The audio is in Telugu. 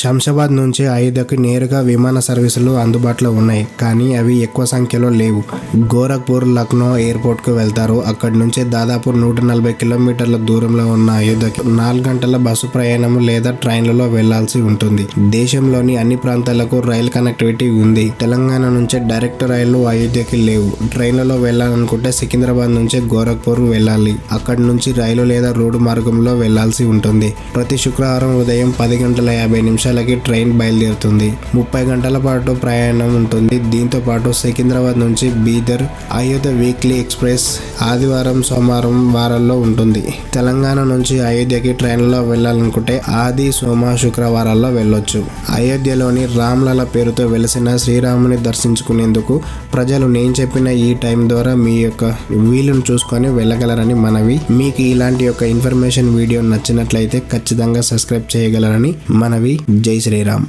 శంషాబాద్ నుంచి అయోధ్యకు నేరుగా విమాన సర్వీసులు అందుబాటులో ఉన్నాయి, కానీ అవి ఎక్కువ సంఖ్యలో లేవు. గోరఖ్పూర్, లక్నో ఎయిర్పోర్ట్కు వెళ్తారు. అక్కడి నుంచి దాదాపు 140 కిలోమీటర్ల దూరంలో ఉన్న అయోధ్యకి 4 గంటల బస్సు ప్రయాణం లేదా ట్రైన్లలో వెళ్లాల్సి ఉంటుంది. దేశంలోని అన్ని ప్రాంతాలకు రైల్ కనెక్టివిటీ ఉంది. తెలంగాణ నుంచి డైరెక్ట్ రైళ్లు అయోధ్యకి లేవు. ట్రైన్లలో వెళ్లాలనుకుంటే సికింద్రాబాద్ నుంచి గోరఖ్పూర్ వెళ్లాలి. అక్కడి నుంచి రైలు లేదా రోడ్డు మార్గంలో వెళ్లాల్సి ఉంటుంది. ప్రతి శుక్రవారం ఉదయం 10:50 ట్రైన్ బయలుదేరుతుంది. 30 గంటల పాటు ప్రయాణం ఉంటుంది. దీంతో పాటు సికింద్రాబాద్ నుంచి బీదర్ అయోధ్య వీక్లీ ఎక్స్ప్రెస్ ఆదివారం, సోమవారం వారాల్లో ఉంటుంది. తెలంగాణ నుంచి అయోధ్యకి ట్రైన్లో వెళ్లాలనుకుంటే ఆది, సోమ, శుక్రవారాల్లో వెళ్ళొచ్చు. అయోధ్యలోని రామ్లల పేరుతో వెలిసిన శ్రీరాముని దర్శించుకునేందుకు ప్రజలు నేను చెప్పిన ఈ టైం ద్వారా మీ యొక్క వీలును చూసుకొని వెళ్ళగలరని మనవి. మీకు ఇలాంటి యొక్క ఇన్ఫర్మేషన్ వీడియో నచ్చినట్లయితే ఖచ్చితంగా సబ్స్క్రైబ్ చేయగలరని మనవి. జై శ్రీరామ్.